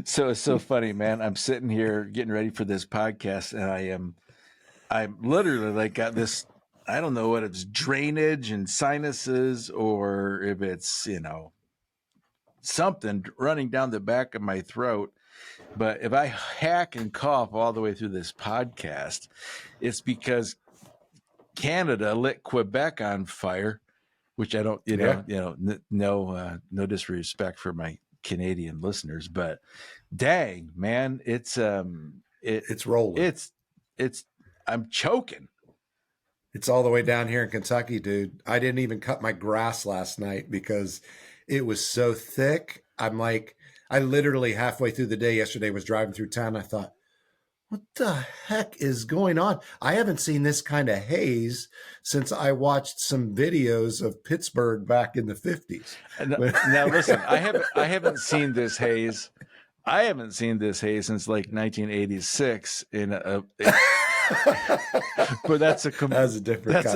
So it's so funny, man. I'm sitting here getting ready for this podcast, and I'm literally like got this. I don't know what it's drainage and sinuses, or if it's something running down the back of my throat. But if I hack and cough all the way through this podcast, it's because Canada lit Quebec on fire, which I don't, Yeah. no disrespect for my Canadian listeners, but dang, man, It's rolling. it's I'm choking. It's all the way down here in Kentucky, dude. I didn't even cut my grass last night because it was so thick. I literally halfway through the day yesterday was driving through town. I thought, what the heck is going on? I haven't seen this kind of haze since I watched some videos of Pittsburgh back in the 50s. Now listen, I haven't seen this haze. I haven't seen this haze since like 1986 but that's a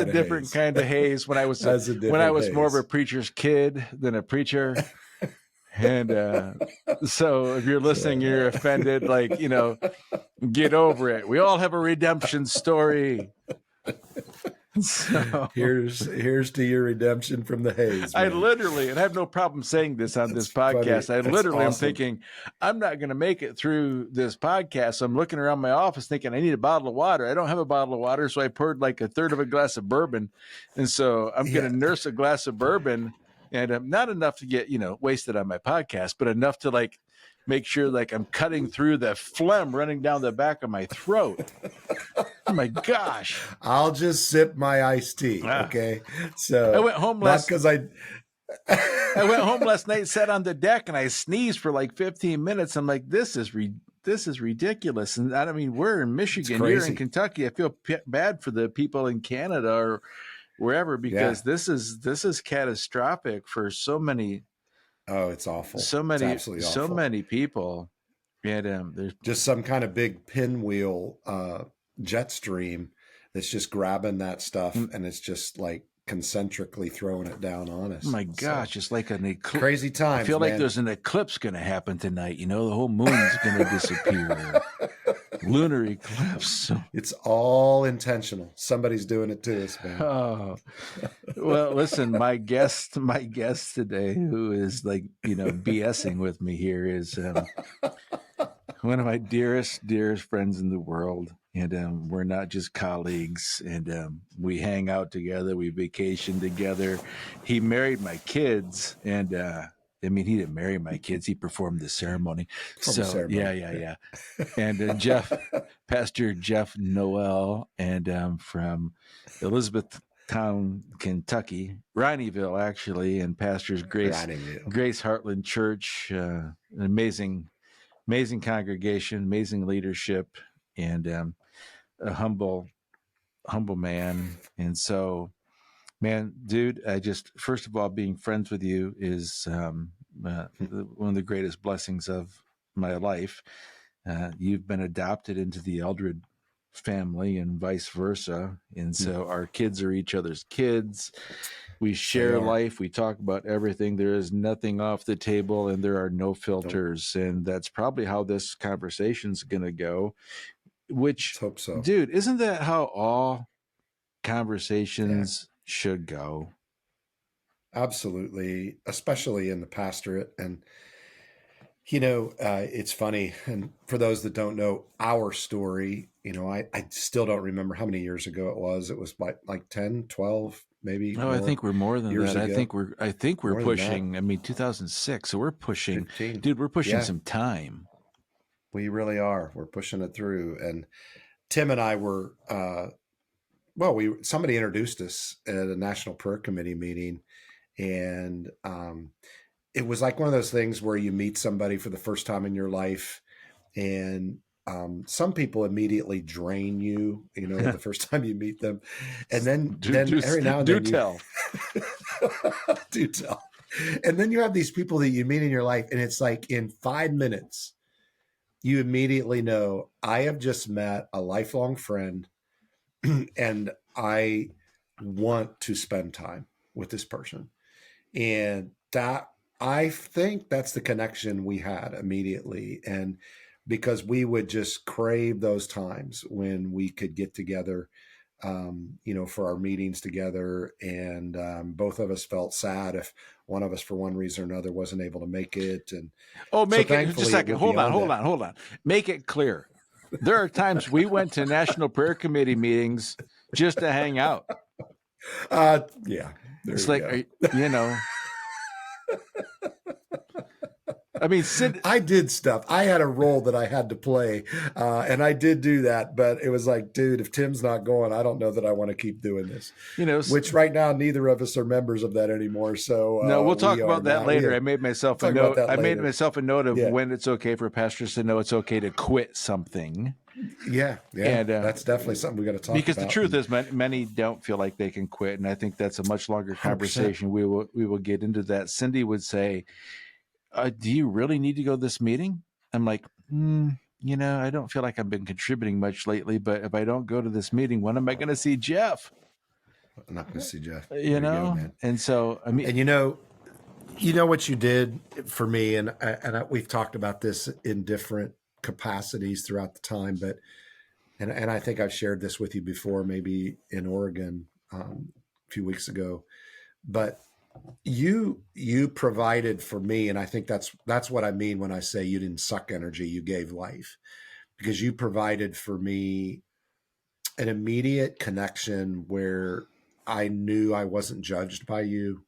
different kind of haze when I was more of a preacher's kid than a preacher. And so if you're listening, you're offended, get over it. We all have a redemption story. So here's to your redemption from the haze, man. I literally, and I have no problem saying this on this podcast. I'm thinking, I'm not going to make it through this podcast. So I'm looking around my office thinking I need a bottle of water. I don't have a bottle of water. So I poured like a third of a glass of bourbon. And so I'm going to nurse a glass of bourbon, and not enough to get, wasted on my podcast, but enough to make sure I'm cutting through the phlegm running down the back of my throat. Oh my gosh. I'll just sip my iced tea. Okay. So I went home last night, sat on the deck, and I sneezed for like 15 minutes. I'm like, this is ridiculous. And I mean, we're in Michigan, you're in Kentucky. I feel bad for the people in Canada or wherever, because this is catastrophic for so many. Oh, it's awful. So many people. And there's just some kind of big pinwheel jet stream that's just grabbing that stuff, and it's just like concentrically throwing it down on us. Oh my gosh, it's like an eclipse. Crazy times. I feel like there's an eclipse going to happen tonight. The whole moon's going to disappear. Lunar eclipse. So. It's all intentional. Somebody's doing it to us, man. Oh, well, listen, my guest today, who is BSing with me here, is one of my dearest friends in the world. And we're not just colleagues, and we hang out together, we vacation together. He married my kids, and he didn't marry my kids. He performed the ceremony. Yeah. And Pastor Jeff Noel, and from Elizabethtown, Kentucky, Rineyville, actually, and Pastors Grace Heartland Church, an amazing congregation, amazing leadership, and a humble man. And so, man, dude, first of all, being friends with you is one of the greatest blessings of my life. You've been adopted into the Eldred family and vice versa. And so our kids are each other's kids. We share life. We talk about everything. There is nothing off the table, and there are no filters. And that's probably how this conversation's going to go. Which, hope so. Dude, isn't that how all conversations should go? Absolutely, especially in the pastorate. And, it's funny. And for those that don't know our story, I still don't remember how many years ago it was. It was like 10, 12, maybe. Oh, I think we're more than that. Ago. I think we're pushing, 2006. So we're pushing, 15. Dude, we're pushing some time. We really are. We're pushing it through. And Tim and I were, somebody introduced us at a National Prayer Committee meeting. And it was like one of those things where you meet somebody for the first time in your life, and some people immediately drain you, the first time you meet them. And then every now and then do tell. And then you have these people that you meet in your life, and it's like in 5 minutes, you immediately know, I have just met a lifelong friend, and I want to spend time with this person. And that, I think that's the connection we had immediately. And because we would just crave those times when we could get together, for our meetings together. And both of us felt sad if one of us, for one reason or another, wasn't able to make it. And Oh, so make it just a thankfully it second. went Hold on, beyond hold that. on, hold on. Make it clear. There are times we went to National Prayer Committee meetings just to hang out. Yeah, there It's you like, go. I mean, Sid. I did stuff. I had a role that I had to play, and I did do that. But it was like, dude, if Tim's not going, I don't know that I want to keep doing this. Which right now, neither of us are members of that anymore. So no, we'll talk we are about that not. later. I made myself a talk about note. that I made later. myself a note of Yeah. when it's okay for pastors to know it's okay to quit something. Yeah, And that's definitely something we got to talk because about. The truth is, many don't feel like they can quit, and I think that's a much longer 100%. conversation. We will get into that. Cindy would say, "Do you really need to go to this meeting?" I'm like, I don't feel like I've been contributing much lately, but if I don't go to this meeting, when am I going to see Jeff? I'm not going to see Jeff. You know, man. And so I mean, and you know what you did for me, and we've talked about this in different capacities throughout the time, but and I think I've shared this with you before, maybe in Oregon a few weeks ago, but you provided for me, and I think that's what I mean when I say you didn't suck energy, you gave life, because you provided for me an immediate connection where I knew I wasn't judged by you.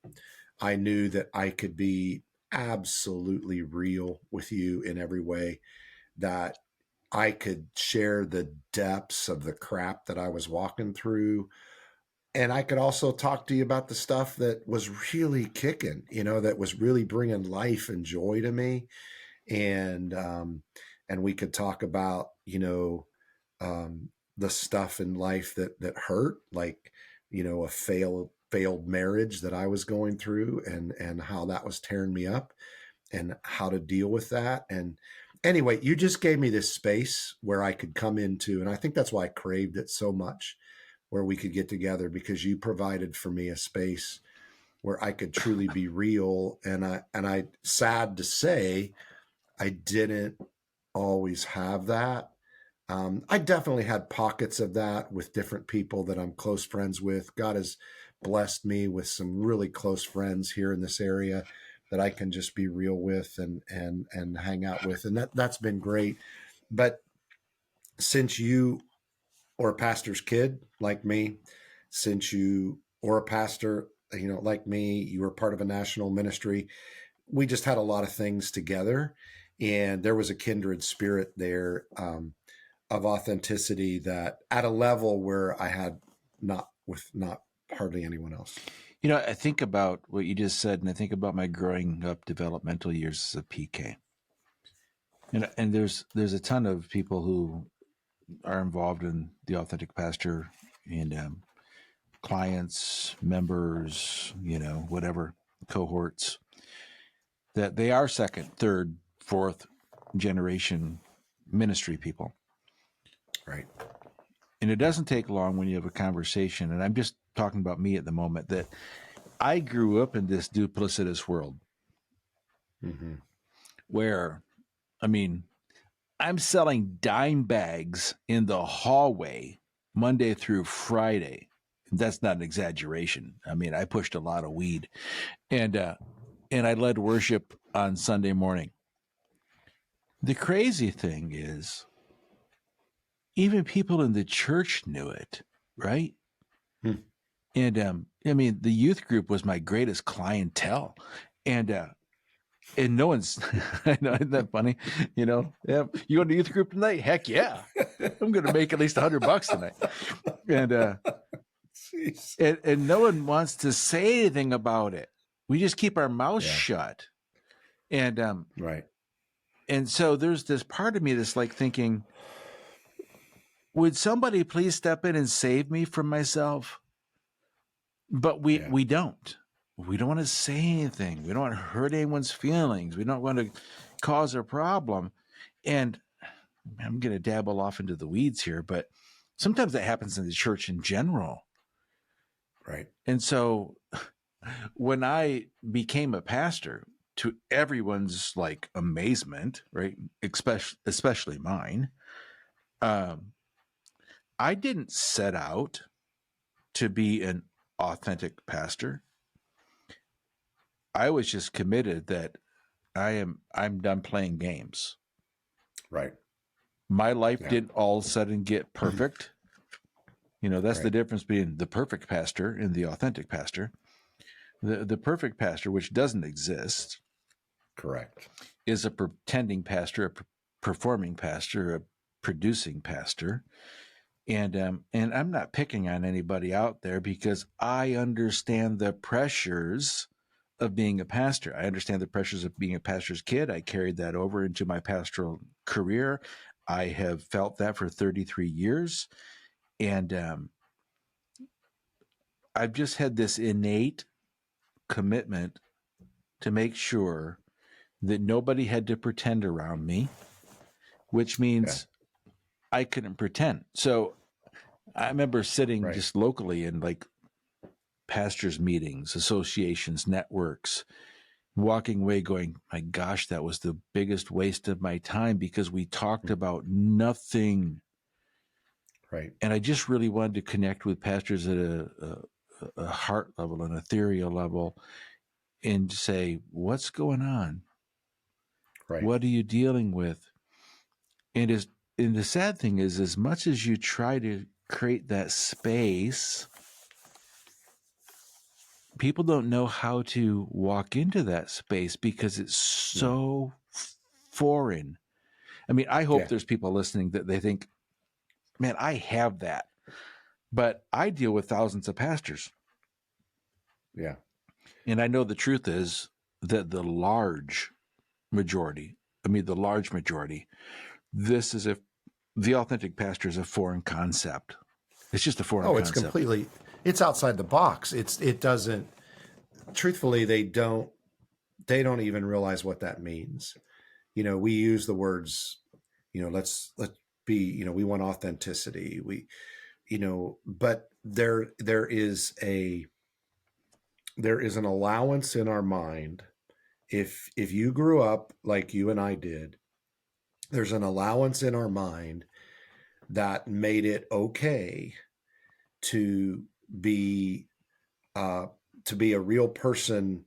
I knew that I could be absolutely real with you in every way, that I could share the depths of the crap that I was walking through. And I could also talk to you about the stuff that was really kicking, that was really bringing life and joy to me. And we could talk about, the stuff in life that hurt, like, a failed marriage that I was going through, and how that was tearing me up, and how to deal with that. And anyway, you just gave me this space where I could come into, and I think that's why I craved it so much, where we could get together, because you provided for me a space where I could truly be real. And I sad to say, I didn't always have that. I definitely had pockets of that with different people that I'm close friends with. God has blessed me with some really close friends here in this area that I can just be real with and hang out with, and that's been great. But since you, or a pastor's kid like me, since you, or a pastor, like me, you were part of a national ministry, we just had a lot of things together, and there was a kindred spirit there, of authenticity, that at a level where I had not hardly anyone else. I think about what you just said, and I think about my growing up developmental years as a PK. And there's a ton of people who are involved in the Authentic Pastor, and clients, members, whatever cohorts, that they are second, third, fourth generation ministry people. Right. And it doesn't take long when you have a conversation, and I'm just talking about me at the moment, that I grew up in this duplicitous world, where, I'm selling dime bags in the hallway Monday through Friday. That's not an exaggeration. I pushed a lot of weed, and I led worship on Sunday morning. The crazy thing is, even people in the church knew it, right? And the youth group was my greatest clientele, and no one's, I know, isn't that funny? You go to youth group tonight? Heck yeah, I'm going to make at least $100 tonight, and no one wants to say anything about it. We just keep our mouths shut, and right. And so there's this part of me that's like thinking, would somebody please step in and save me from myself? But we don't. We don't want to say anything. We don't want to hurt anyone's feelings. We don't want to cause a problem. And I'm going to dabble off into the weeds here, but sometimes that happens in the church in general. Right. And so when I became a pastor, to everyone's like amazement, right? Especially mine. I didn't set out to be an authentic pastor. I was just committed that I'm done playing games. Right. My life Yeah. didn't all of a sudden get perfect. That's Right. the difference between the perfect pastor and the authentic pastor. The perfect pastor, which doesn't exist, Correct. is a pretending pastor, a performing pastor, a producing pastor. And I'm not picking on anybody out there because I understand the pressures of being a pastor. I understand the pressures of being a pastor's kid. I carried that over into my pastoral career. I have felt that for 33 years. And I've just had this innate commitment to make sure that nobody had to pretend around me, which means I couldn't pretend. So I remember sitting Right. just locally in like pastors' meetings, associations, networks, walking away going, my gosh, that was the biggest waste of my time because we talked about nothing. Right. And I just really wanted to connect with pastors at a heart level, an ethereal level, and say, what's going on? Right. What are you dealing with? And the sad thing is, as much as you try to create that space, people don't know how to walk into that space because it's No. so foreign. I mean, I hope Yeah. there's people listening that they think, man, I have that. But I deal with thousands of pastors. Yeah. And I know the truth is that the large majority, this is the authentic pastor is a foreign concept. It's just a foreign Oh, it's concept. completely, it's outside the box. It doesn't, truthfully, they don't even realize what that means. We use the words, let's be, we want authenticity. But there is an allowance in our mind. If you grew up like you and I did, there's an allowance in our mind that made it okay to be uh, to be a real person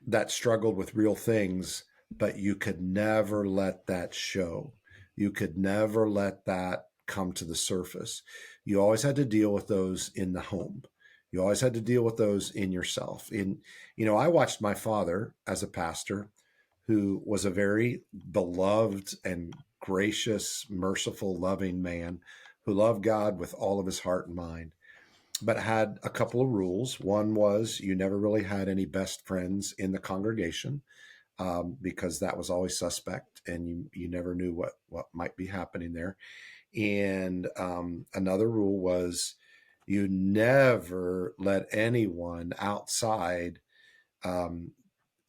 that struggled with real things, but you could never let that show. You could never let that come to the surface. You always had to deal with those in the home. You always had to deal with those in yourself. I watched my father as a pastor who was a very beloved and gracious, merciful, loving man who loved God with all of his heart and mind, but had a couple of rules. One was you never really had any best friends in the congregation, because that was always suspect, and you never knew what might be happening there. And another rule was you never let anyone outside um,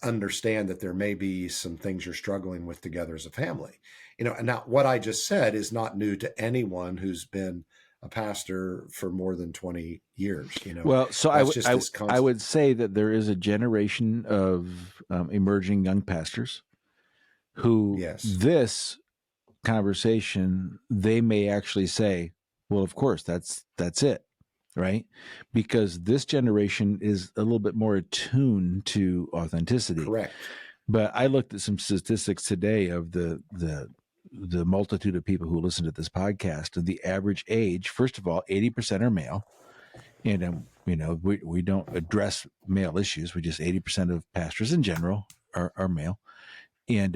understand that there may be some things you're struggling with together as a family. And now what I just said is not new to anyone who's been a pastor for more than 20 years. Well, so That's just this I concept. would say that there is a generation of emerging young pastors who Yes. this conversation they may actually say, well, of course that's it, right? Because this generation is a little bit more attuned to authenticity. Correct. But I looked at some statistics today of the multitude of people who listen to this podcast, and the average age, first of all, 80% are male. And we don't address male issues. We just 80% of pastors in general are male, and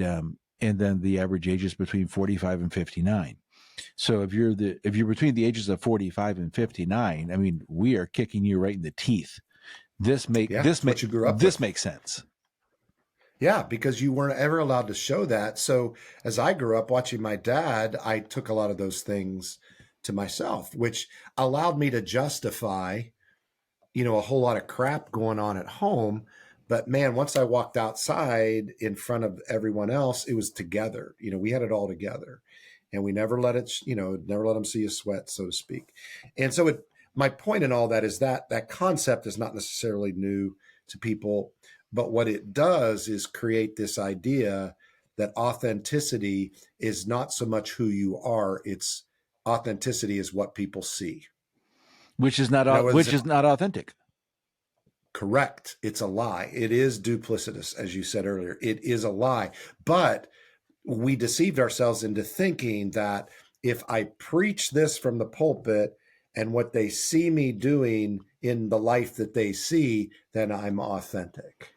then the average age is between 45 and 59. So if you're between the ages of 45 and 59, I mean, we are kicking you right in the teeth. Yeah, it's what you grew up This with. makes sense. Yeah, because you weren't ever allowed to show that. So as I grew up watching my dad, I took a lot of those things to myself, which allowed me to justify a whole lot of crap going on at home. But man, once I walked outside in front of everyone else, it was together. We had it all together, and we never let it, never let them see you sweat, so to speak. And so my point in all that is that concept is not necessarily new to people. But what it does is create this idea that authenticity is not so much who you are, it's authenticity is what people see. which is not Now, is which it is not authentic. correct? It's a lie. It is duplicitous, as you said earlier. It is a lie. But we deceived ourselves into thinking that if I preach this from the pulpit and what they see me doing in the life that they see, then I'm authentic.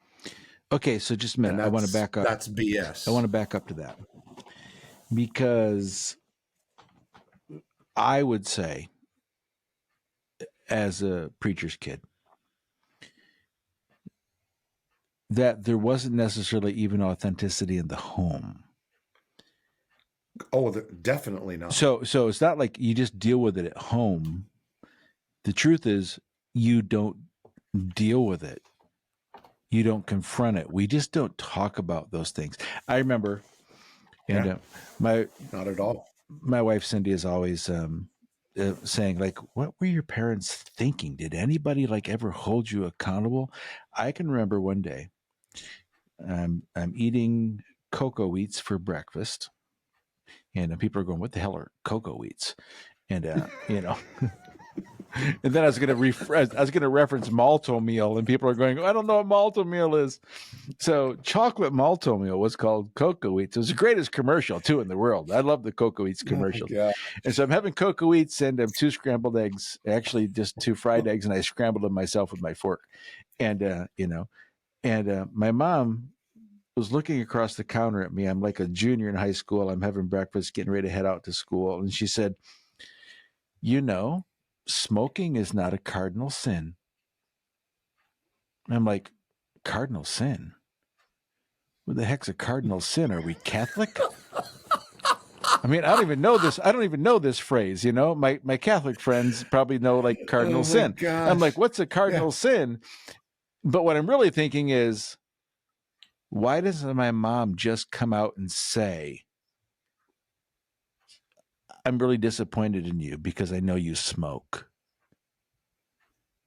Okay, so just a minute. And I want to back up. that's BS. I want to back up to that because I would say, as a preacher's kid, that there wasn't necessarily even authenticity in the home. Oh, definitely not. So it's not like you just deal with it at home. The truth is, you don't deal with it. You don't confront it. We just don't talk about those things. I remember, and not at all. My wife Cindy is always saying, like, what were your parents thinking? Did anybody like ever hold you accountable? I can remember one day, I'm eating cocoa wheats for breakfast, and people are going, "What the hell are cocoa wheats?" And you know. And then I was going to reference malto meal, and people are going, "I don't know what malto meal is." So chocolate malto meal was called cocoa wheats. It was the greatest commercial too in the world. I love the cocoa wheats commercial. And so I'm having cocoa wheats and 2 scrambled eggs, actually just 2 fried eggs, and I scrambled them myself with my fork. And my mom was looking across the counter at me. I'm like a junior in high school. I'm having breakfast, getting ready to head out to school, and she said, smoking is not a cardinal sin. And I'm like, cardinal sin? What the heck's a cardinal sin? Are we Catholic? I mean, I don't even know this phrase, My Catholic friends probably know like cardinal sin. Gosh. I'm like, what's a cardinal sin? But what I'm really thinking is, why doesn't my mom just come out and say, I'm really disappointed in you because I know you smoke?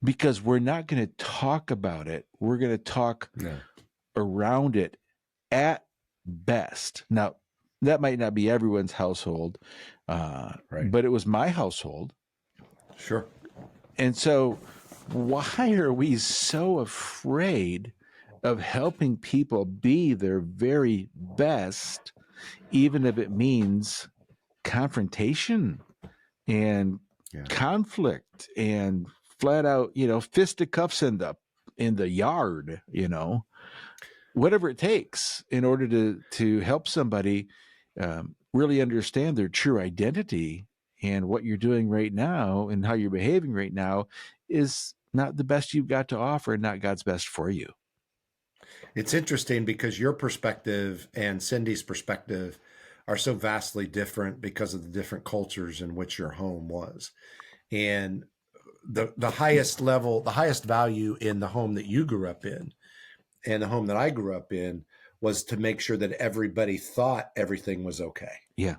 Because we're not going to talk about it. We're going to talk around it at best. Now, that might not be everyone's household, but it was my household. Sure. And so why are we so afraid of helping people be their very best, even if it means confrontation and conflict and flat out, fisticuffs in the yard, whatever it takes in order to help somebody really understand their true identity, and what you're doing right now and how you're behaving right now is not the best you've got to offer and not God's best for you. It's interesting because your perspective and Cindy's perspective are so vastly different because of the different cultures in which your home was. And the highest level, the highest value in the home that you grew up in and the home that I grew up in was to make sure that everybody thought everything was okay. Yeah.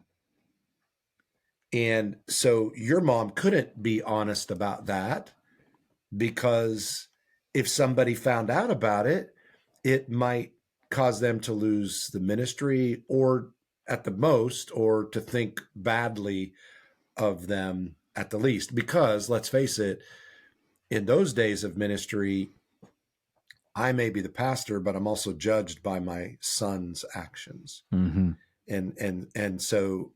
And so your mom couldn't be honest about that, because if somebody found out about it, it might cause them to lose the ministry, or at the most, or to think badly of them at the least. Because let's face it, in those days of ministry, I may be the pastor, but I'm also judged by my son's actions. Mm-hmm. And so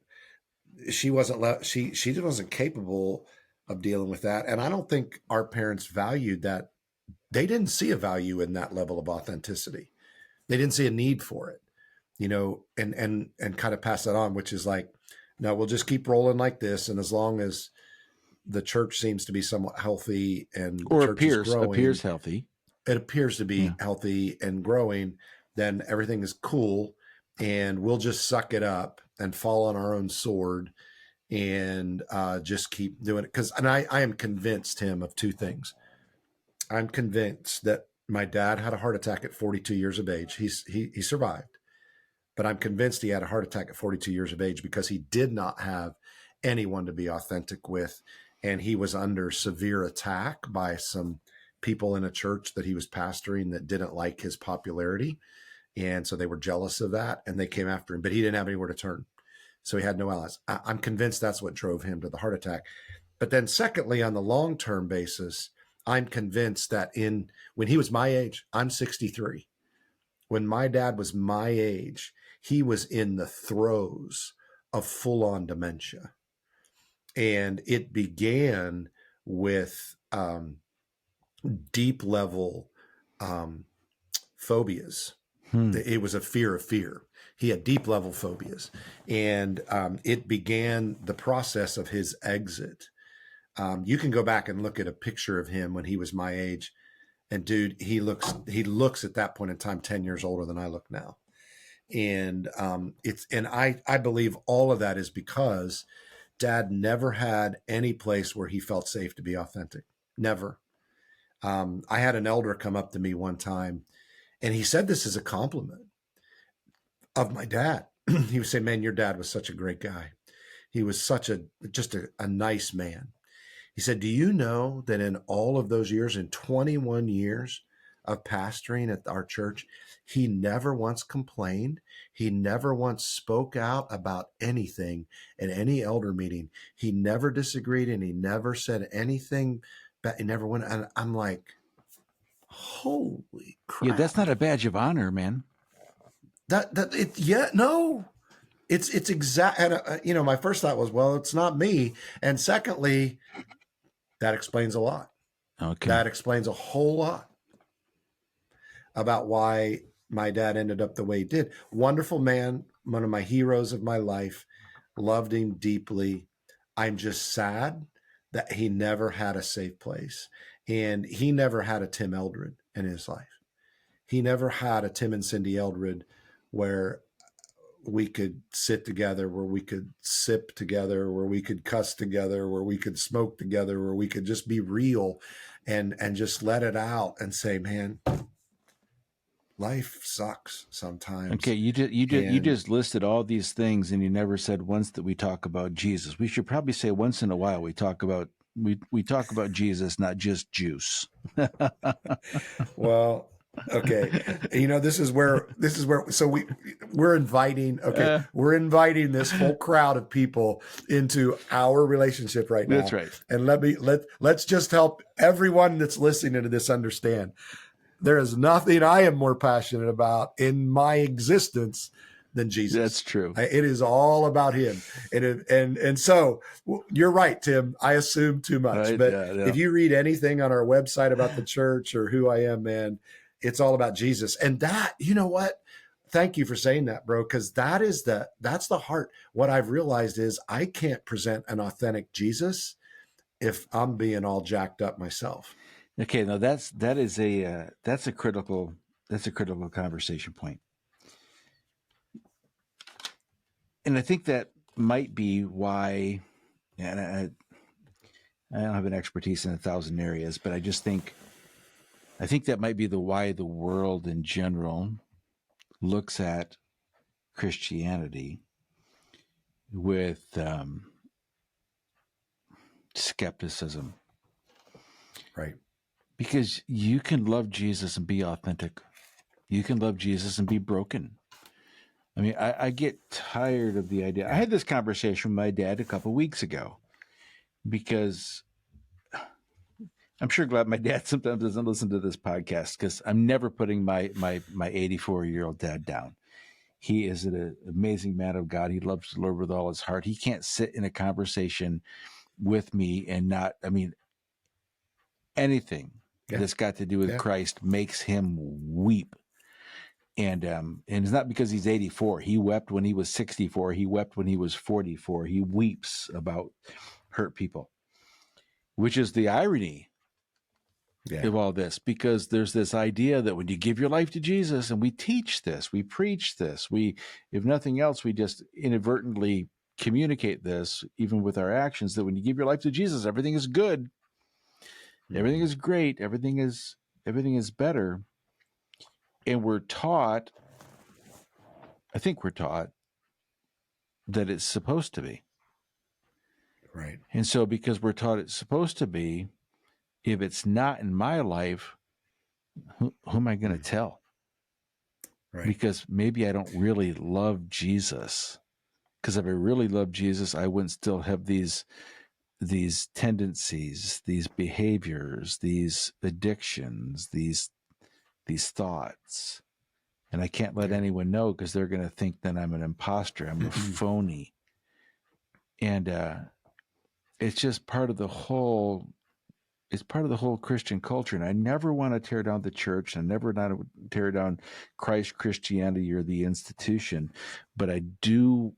she wasn't capable of dealing with that. And I don't think our parents valued that. They didn't see a value in that level of authenticity. They didn't see a need for it, and kind of pass that on, which is like, no, we'll just keep rolling like this. And as long as the church seems to be somewhat healthy and or the church appears is growing, healthy, it appears to be healthy and growing, then everything is cool. And we'll just suck it up and fall on our own sword and just keep doing it. And I am convinced, Tim, of two things. I'm convinced that my dad had a heart attack at 42 years of age. He survived, but I'm convinced he had a heart attack at 42 years of age because he did not have anyone to be authentic with. And he was under severe attack by some people in a church that he was pastoring that didn't like his popularity. And so they were jealous of that and they came after him, but he didn't have anywhere to turn. So he had no allies. I'm convinced that's what drove him to the heart attack. But then secondly, on the long-term basis, I'm convinced that when he was my age, I'm 63. When my dad was my age, he was in the throes of full-on dementia. And it began with deep level phobias. It was a fear of fear. He had deep level phobias. And it began the process of his exit. You can go back and look at a picture of him when he was my age. And dude, he looks at that point in time 10 years older than I look now. And I believe all of that is because Dad never had any place where he felt safe to be authentic. Never. I had an elder come up to me one time, and he said this is a compliment of my dad. He would say, "Man, your dad was such a great guy. He was just a nice man." He said, "Do you know that in all of those years, in 21 years of pastoring at our church, he never once complained. He never once spoke out about anything in any elder meeting. He never disagreed and he never said anything. But he never went." And I'm like, holy crap. Yeah, that's not a badge of honor, man. No. It's exact. And, my first thought was, well, it's not me. And secondly, that explains a lot. Okay. That explains a whole lot about why my dad ended up the way he did. Wonderful man, one of my heroes of my life, loved him deeply. I'm just sad that he never had a safe place. And he never had a Tim Eldred in his life. He never had a Tim and Cindy Eldred where we could sit together, where we could sip together, where we could cuss together, where we could smoke together, where we could just be real and just let it out and say, man, life sucks sometimes. Okay, you just listed all these things, and you never said once that we talk about Jesus. We should probably say once in a while we talk about Jesus, not just juice. Well, okay. This is where so we're inviting we're inviting this whole crowd of people into our relationship right now. That's right. And let's just help everyone that's listening to this understand there is nothing I am more passionate about in my existence than Jesus. That's true. It is all about him. And so you're right, Tim. I assume too much. Right, but yeah. If you read anything on our website about the church or who I am, man, it's all about Jesus. And that, you know what? Thank you for saying that, bro, because that's the heart. What I've realized is I can't present an authentic Jesus if I'm being all jacked up myself. Okay, now that's a critical conversation point. And I think that might be why, and I don't have an expertise in 1,000 areas, but I think that might be why the world in general looks at Christianity with skepticism. Right. Because you can love Jesus and be authentic. You can love Jesus and be broken. I mean, I get tired of the idea. I had this conversation with my dad a couple of weeks ago because I'm sure glad my dad sometimes doesn't listen to this podcast because I'm never putting my 84-year-old dad down. He is an amazing man of God. He loves the Lord with all his heart. He can't sit in a conversation with me and not, anything that's got to do with Christ makes him weep. And it's not because he's 84. He wept when he was 64. He wept when he was 44. He weeps about hurt people, which is the irony of all this, because there's this idea that when you give your life to Jesus, and we teach this, we preach this, if nothing else, we just inadvertently communicate this, even with our actions, that when you give your life to Jesus, everything is good. Everything is great. Everything is better. And I think we're taught that it's supposed to be. Right. And so because we're taught it's supposed to be, if it's not in my life, who am I going to tell? Right. Because maybe I don't really love Jesus. Because if I really love Jesus, I wouldn't still have these tendencies, these behaviors, these addictions, these thoughts. And I can't let Yeah. anyone know because they're going to think that I'm an imposter. I'm a phony. And it's just part of the whole. It's part of the whole Christian culture, and I never want to tear down the church. I never want to tear down Christianity or the institution, but I do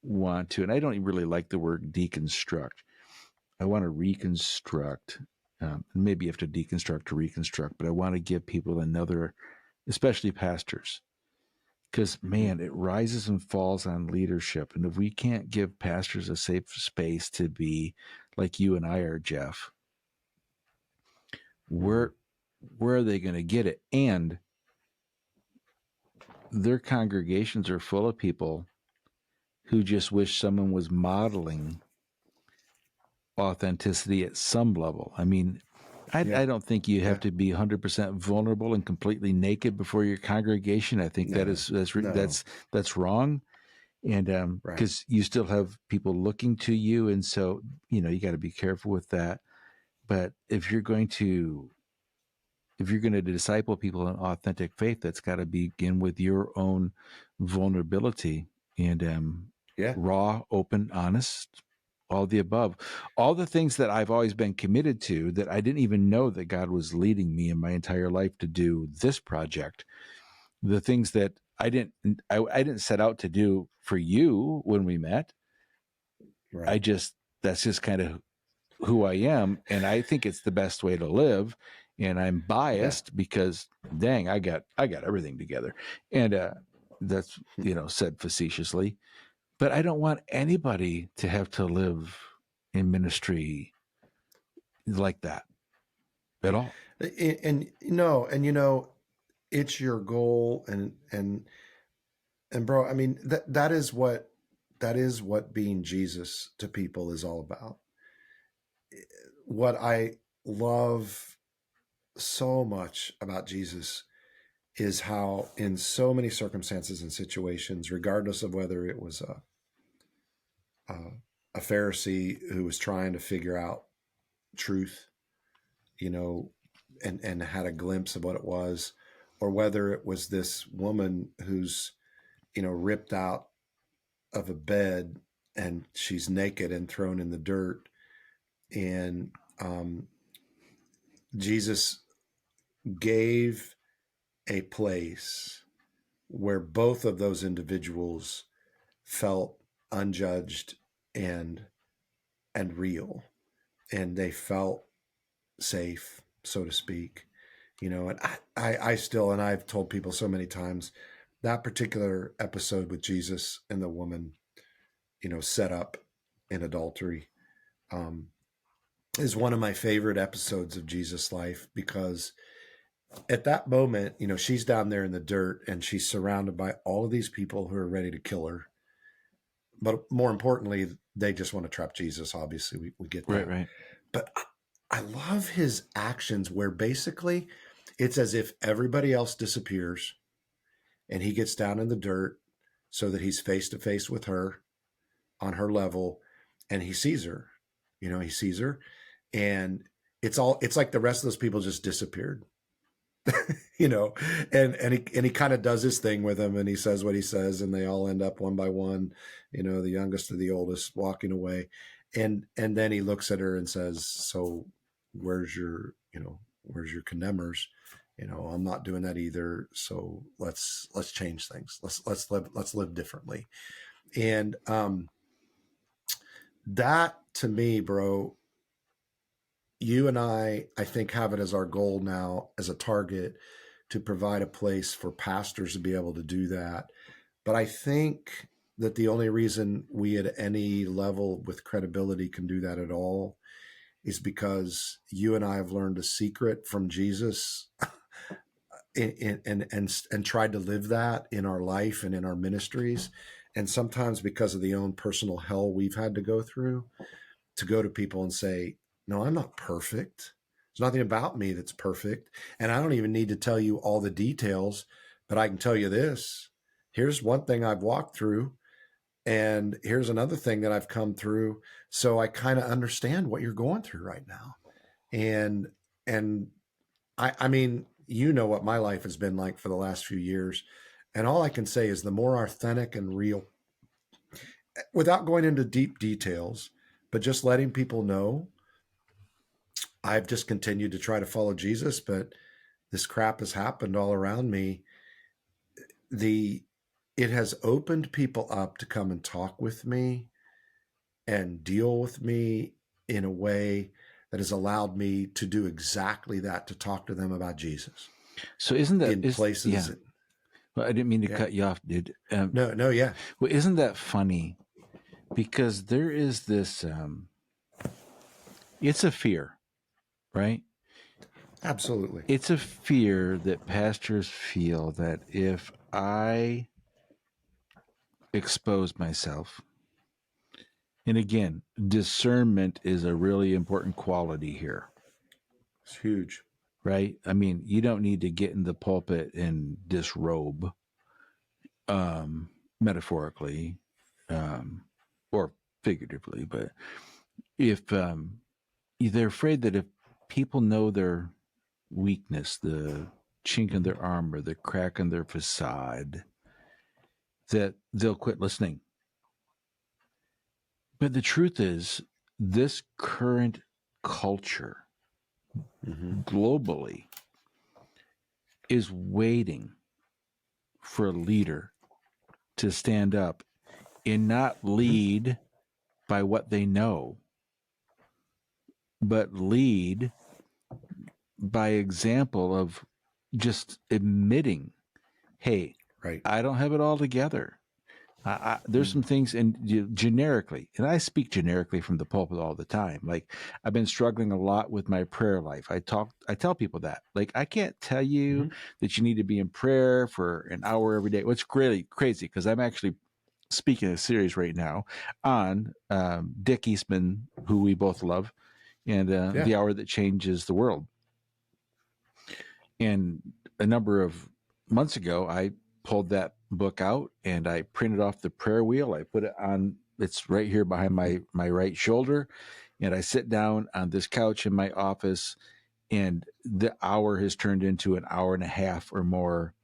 want to, and I don't really like the word deconstruct. I want to reconstruct. Maybe you have to deconstruct to reconstruct, but I want to give people another, especially pastors, because man, it rises and falls on leadership. And if we can't give pastors a safe space to be like you and I are, Jeff, where are they going to get it? And their congregations are full of people who just wish someone was modeling authenticity at some level. I mean, I don't think you have to be 100% vulnerable and completely naked before your congregation. I think that's wrong, and because you still have people looking to you, and so you got to be careful with that. But if you're going to disciple people in authentic faith, that's got to begin with your own vulnerability and raw, open, honest, all the above, all the things that I've always been committed to that I didn't even know that God was leading me in my entire life to do this project. The things that I didn't set out to do for you when we met. Right. That's just kind of who I am, and I think it's the best way to live. And I'm biased because, dang, I got everything together, and that's said facetiously. But I don't want anybody to have to live in ministry like that at all. And it's your goal, and bro, I mean that is what being Jesus to people is all about. What I love so much about Jesus is how, in so many circumstances and situations, regardless of whether it was a, a Pharisee who was trying to figure out truth, and had a glimpse of what it was, or whether it was this woman who's, ripped out of a bed and she's naked and thrown in the dirt. And Jesus gave a place where both of those individuals felt unjudged and real, and they felt safe, so to speak. And I still, and I've told people so many times, that particular episode with Jesus and the woman, set up in adultery, is one of my favorite episodes of Jesus' life, because at that moment, she's down there in the dirt and she's surrounded by all of these people who are ready to kill her. But more importantly, they just want to trap Jesus. Obviously, we get that. Right. But I love his actions where basically it's as if everybody else disappears and he gets down in the dirt so that he's face to face with her on her level, and he sees her. He sees her, and it's like the rest of those people just disappeared. And he kind of does his thing with them, and he says what he says, and they all end up one by one, the youngest to the oldest, walking away. And then he looks at her and says, "So where's your condemners? I'm not doing that either. So let's change things. Let's live differently." And that, to me, bro, you and I think, have it as our goal now, as a target, to provide a place for pastors to be able to do that. But I think that the only reason we at any level with credibility can do that at all is because you and I have learned a secret from Jesus, and tried to live that in our life and in our ministries. And sometimes, because of the own personal hell we've had to go through, to go to people and say, "No, I'm not perfect. There's nothing about me that's perfect. And I don't even need to tell you all the details, but I can tell you this. Here's one thing I've walked through, and here's another thing that I've come through. So I kind of understand what you're going through right now. And and I mean, you know what my life has been like for the last few years. And all I can say is the more authentic and real, without going into deep details, but just letting people know, I've just continued to try to follow Jesus, but this crap has happened all around me. The It has opened people up to come and talk with me and deal with me in a way that has allowed me to do exactly that, to talk to them about Jesus. So isn't that In places, yeah? Well, I didn't mean to yeah. cut you off, dude. No, yeah. Well, isn't that funny? Because there is this. It's a fear, right? Absolutely. It's a fear that pastors feel that if I expose myself, and again, discernment is a really important quality here, It's huge. right? I mean, you don't need to get in the pulpit and disrobe, metaphorically, or figuratively, but if they're afraid that if people know their weakness, the chink in their armor, the crack in their facade, that they'll quit listening. But the truth is, this current culture globally is waiting for a leader to stand up and not lead by what they know, but lead by example of just admitting, hey, Right. I don't have it all together. There's some things, and generically, and I speak generically from the pulpit all the time. Like, I've been struggling a lot with my prayer life. I tell people that, like, I can't tell you that you need to be in prayer for an hour every day. What's really crazy, because I'm actually speaking a series right now on Dick Eastman, who we both love, and Yeah. The Hour That Changes the World. And a number of months ago, I pulled that book out and I printed off the prayer wheel. I put it on, it's right here behind my right shoulder. And I sit down on this couch in my office, and the hour has turned into an hour and a half or more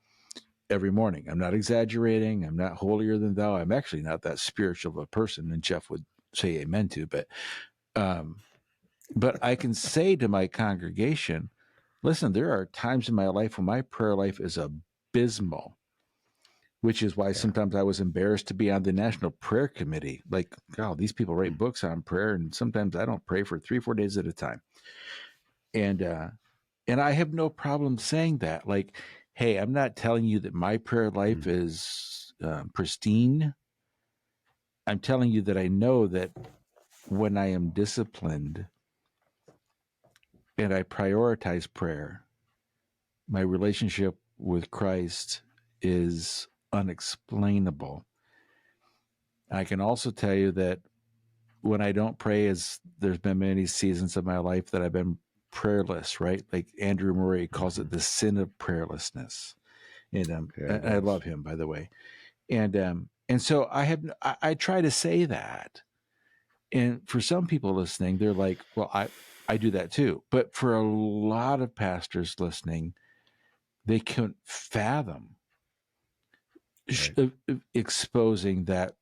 every morning. I'm not exaggerating. I'm not holier than thou. I'm actually not that spiritual of a person, and Jeff would say amen to, but I can say to my congregation, listen, there are times in my life when my prayer life is abysmal, which is why sometimes I was embarrassed to be on the National Prayer Committee. Like, God, these people write books on prayer, and sometimes I don't pray for 3-4 days at a time. And I have no problem saying that. Like, hey, I'm not telling you that my prayer life is pristine. I'm telling you that I know that when I am disciplined and I prioritize prayer, my relationship with Christ is unexplainable. I can also tell you that when I don't pray, as there's been many seasons of my life that I've been prayerless, right? Like Andrew Murray calls it the sin of prayerlessness. And I love him, by the way. And so I try to say that. And for some people listening, they're like, well, I do that too. But for a lot of pastors listening, they can't fathom exposing that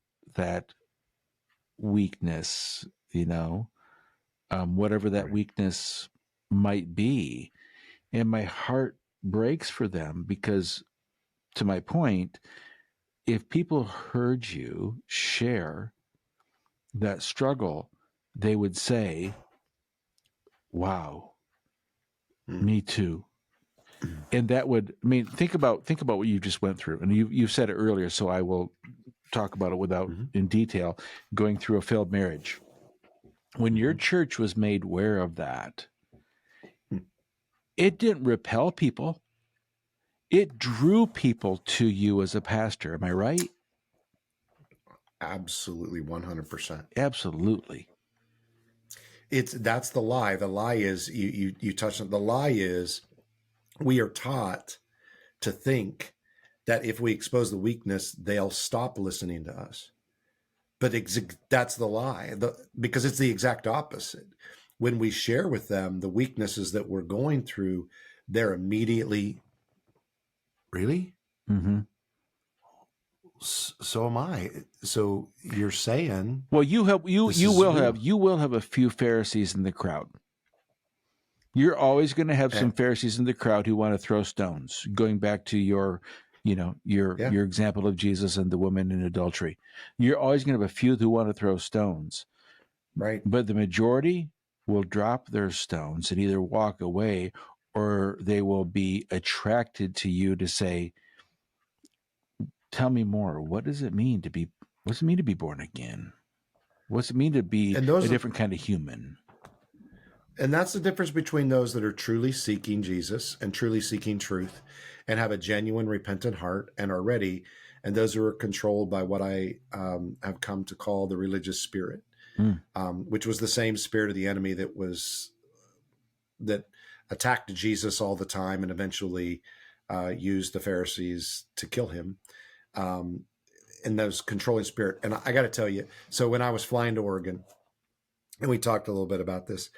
weakness, whatever that weakness might be. And my heart breaks for them because, to my point, if people heard you share that struggle, they would say, wow, me too. And that would, I mean, think about what you just went through. And you said it earlier, so I will talk about it without in detail. Going through a failed marriage. When your church was made aware of that, it didn't repel people. It drew people to you as a pastor. Am I right? Absolutely, 100%. Absolutely. That's the lie. The lie is you touched on the lie is we are taught to think that if we expose the weakness, they'll stop listening to us. But that's the lie, because it's the exact opposite. When we share with them the weaknesses that we're going through, they're immediately, really? Mm-hmm. So am I. So you're saying, well, you will have a few Pharisees in the crowd. You're always going to have some Pharisees in the crowd who want to throw stones. Going back to your example of Jesus and the woman in adultery, you're always going to have a few who want to throw stones, right? But the majority will drop their stones and either walk away, or they will be attracted to you to say, "Tell me more. What does it mean to be? What's it mean to be born again? What's it mean to be a different kind of human?" And that's the difference between those that are truly seeking Jesus and truly seeking truth and have a genuine repentant heart and are ready, and those who are controlled by what I have come to call the religious spirit, which was the same spirit of the enemy that attacked Jesus all the time and eventually used the Pharisees to kill him. And those controlling spirit. And I got to tell you, so when I was flying to Oregon, and we talked a little bit about this,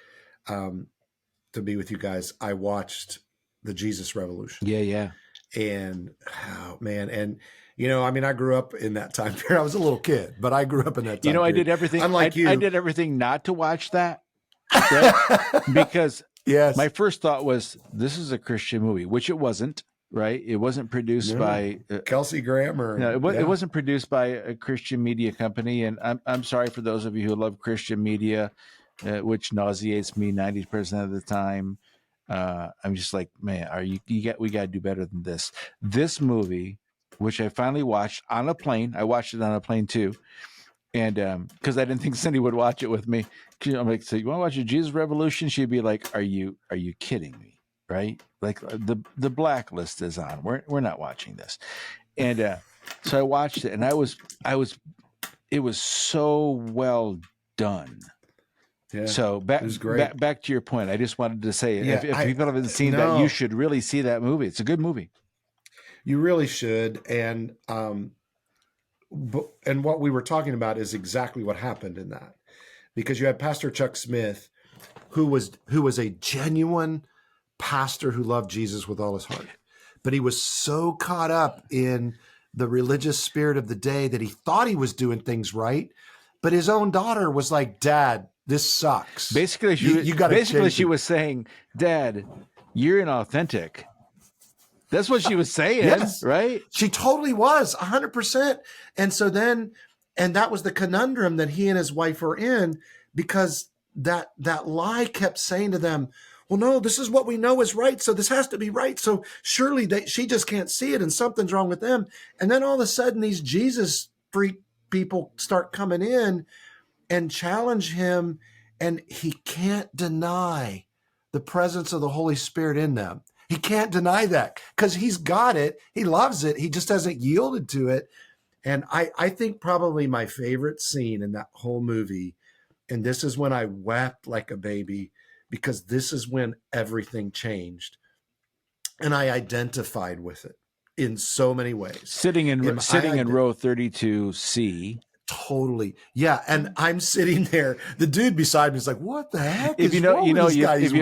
to be with you guys, I watched the Jesus Revolution. Yeah. And oh man, and I grew up in that time period. I was a little kid, but I grew up in that time period. I did everything. Unlike you, I did everything not to watch that, right? Because my first thought was, this is a Christian movie, which it wasn't. Right? It wasn't produced by Kelsey Grammer. No, it wasn't produced by a Christian media company. And I'm sorry for those of you who love Christian media, which nauseates me 90% of the time. I'm just like, man, we got to do better than this. This movie, which I finally watched on a plane. I watched it on a plane too. And because I didn't think Cindy would watch it with me. I'm like, so you want to watch a Jesus Revolution? She'd be like, are you kidding me? Right? Like the blacklist is on. We're not watching this. And so I watched it, and it was so well done. Yeah, so back to your point, I just wanted to say, if people haven't seen that, you should really see that movie. It's a good movie. You really should. And what we were talking about is exactly what happened in that, because you had Pastor Chuck Smith, who was a genuine pastor who loved Jesus with all his heart, but he was so caught up in the religious spirit of the day that he thought he was doing things right, but his own daughter was like, "Dad, this sucks." Basically, she was saying, "Dad, you're inauthentic." That's what she was saying, yes. Right? She totally was, 100%. And so then, and that was the conundrum that he and his wife were in, because that lie kept saying to them, well, no, this is what we know is right, so this has to be right. So surely she just can't see it, and something's wrong with them. And then all of a sudden, these Jesus freak people start coming in and challenge him, and he can't deny the presence of the Holy Spirit in them. He can't deny that because he's got it. He loves it. He just hasn't yielded to it. And I think probably my favorite scene in that whole movie, and this is when I wept like a baby, because this is when everything changed, and I identified with it in so many ways. Sitting in row 32C. Totally. Yeah. And I'm sitting there. The dude beside me is like, what the heck is wrong with this guy? If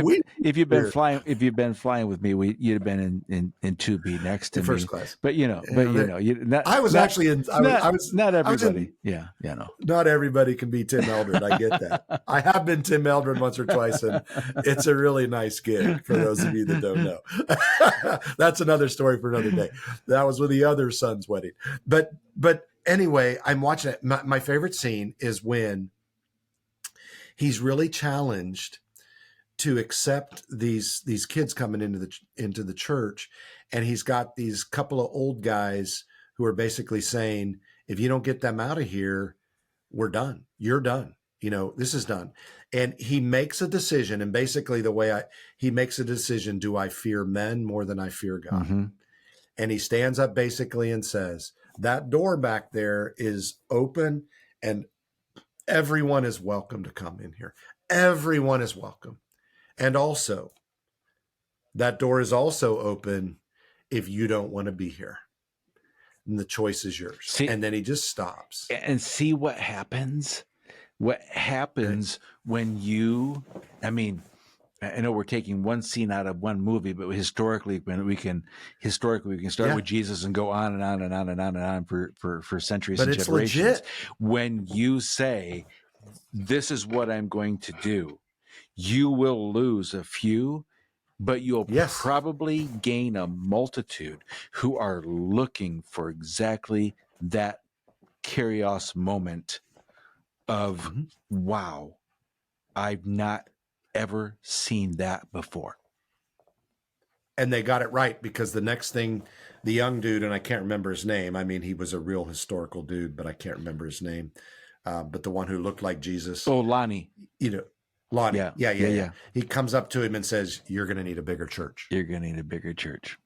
you've been flying with me, you'd have been in 2B next to me. First class. But I was actually in, not everybody. No. Not everybody can be Tim Eldred. I get that. I have been Tim Eldred once or twice, and it's a really nice gig for those of you that don't know. That's another story for another day. That was with the other son's wedding. But anyway, I'm watching it. My favorite scene is when he's really challenged to accept these kids coming into the church, and he's got these couple of old guys who are basically saying, if you don't get them out of here, we're done. You're done. This is done. And he makes a decision, and basically he makes a decision, do I fear men more than I fear God? Mm-hmm. And he stands up basically and says, that door back there is open, and everyone is welcome to come in here. Everyone is welcome. And also, that door is also open if you don't want to be here. And the choice is yours. See, and then he just stops. and see what happens. What happens when you, I mean, I know we're taking one scene out of one movie, but historically we can start with Jesus and go on and on and on and on and on for centuries But and it's generations. legit. When you say, this is what I'm going to do, you will lose a few, but you'll probably gain a multitude who are looking for exactly that curious moment of, wow, I've not ever seen that before. And they got it right, because the next thing, the young dude, and I can't remember his name. I mean, he was a real historical dude, but I can't remember his name. But the one who looked like Jesus. Oh, Lonnie. Lonnie. Yeah. He comes up to him and says, "You're going to need a bigger church." You're going to need a bigger church.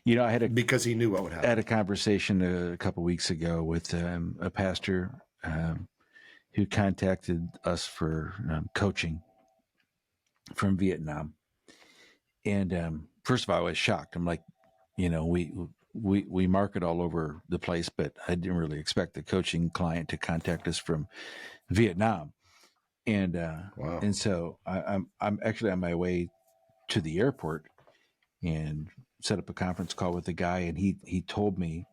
I had because he knew what would happen. I had a conversation a couple of weeks ago with a pastor who contacted us for coaching from Vietnam. And first of all, I was shocked. I'm like, we market all over the place, but I didn't really expect the coaching client to contact us from Vietnam. And wow. And so I'm actually on my way to the airport and set up a conference call with the guy, and he told me,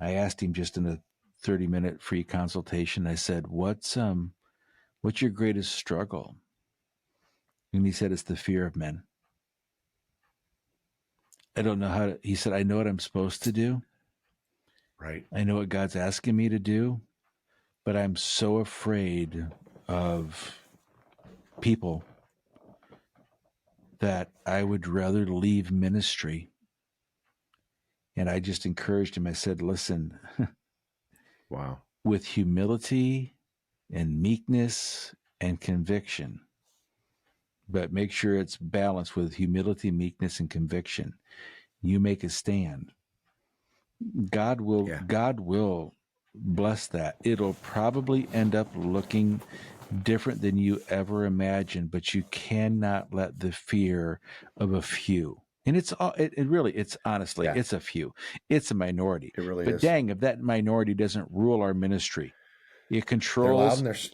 I asked him just in a 30-minute free consultation, I said, what's your greatest struggle? And he said, it's the fear of men. I don't know how to, he said, I know what I'm supposed to do. Right. I know what God's asking me to do, but I'm so afraid of people that I would rather leave ministry. And I just encouraged him. I said, listen, wow, with humility and meekness and conviction, but make sure it's balanced with humility, meekness, and conviction, you make a stand. God will bless that. It'll probably end up looking different than you ever imagined, but you cannot let the fear of a few. And it's honestly, it's a few. It's a minority. It really is. But dang, if that minority doesn't rule our ministry, it controls. They're loud and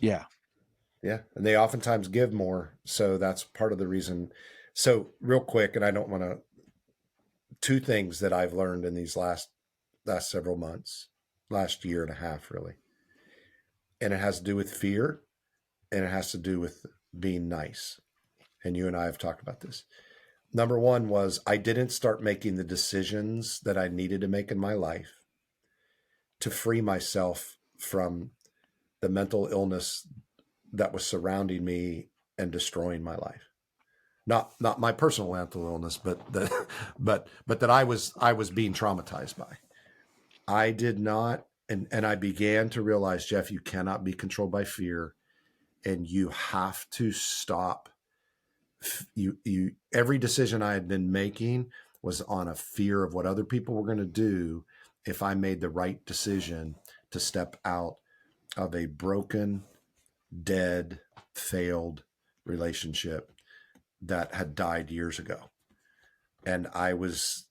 yeah. And they oftentimes give more. So that's part of the reason. So real quick, and I don't want to, two things that I've learned in these last several months, last year and a half, really. And it has to do with fear, and it has to do with being nice. And you and I have talked about this. Number one was I didn't start making the decisions that I needed to make in my life to free myself from the mental illness that was surrounding me and destroying my life. Not my personal mental illness, but that I was being traumatized by. I did not, and I began to realize, Jeff, you cannot be controlled by fear, and you have to stop. You every decision I had been making was on a fear of what other people were going to do if I made the right decision to step out of a broken, dead, failed relationship that had died years ago. And I was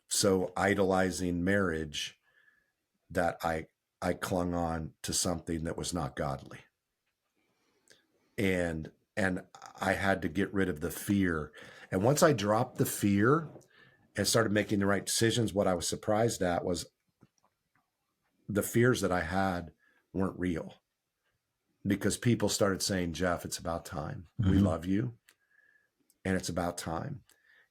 so idolizing marriage that I clung on to something that was not godly. And I had to get rid of the fear. And once I dropped the fear and started making the right decisions, what I was surprised at was the fears that I had weren't real, because people started saying, Jeff, it's about time. Mm-hmm. We love you, and it's about time.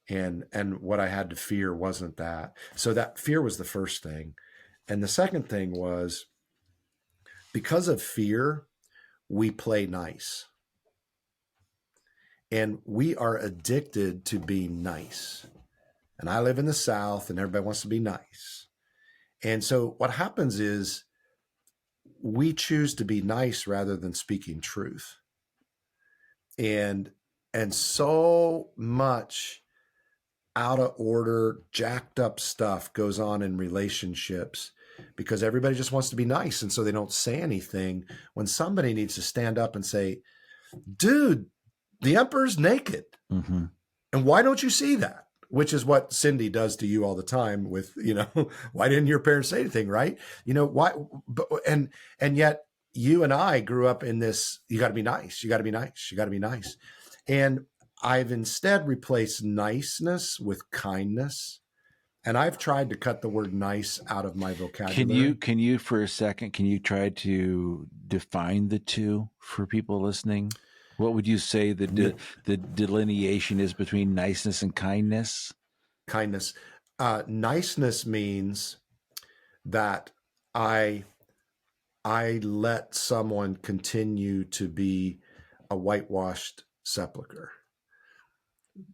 And what I had to fear wasn't that. So that fear was the first thing. And the second thing was, because of fear, we play nice. And we are addicted to being nice. And I live in the South, and everybody wants to be nice. And so what happens is we choose to be nice rather than speaking truth. And so much out of order, jacked up stuff goes on in relationships because everybody just wants to be nice. And so they don't say anything when somebody needs to stand up and say, dude, the emperor's naked. Mm-hmm. And why don't you see that? Which is what Cindy does to you all the time with, why didn't your parents say anything, right? Why? And yet you and I grew up in this, you got to be nice. You got to be nice. You got to be nice. And I've instead replaced niceness with kindness. And I've tried to cut the word nice out of my vocabulary. Can you for a second, can you try to define the two for people listening? What would you say the delineation is between niceness and kindness? Kindness. Niceness means that I let someone continue to be a whitewashed sepulcher.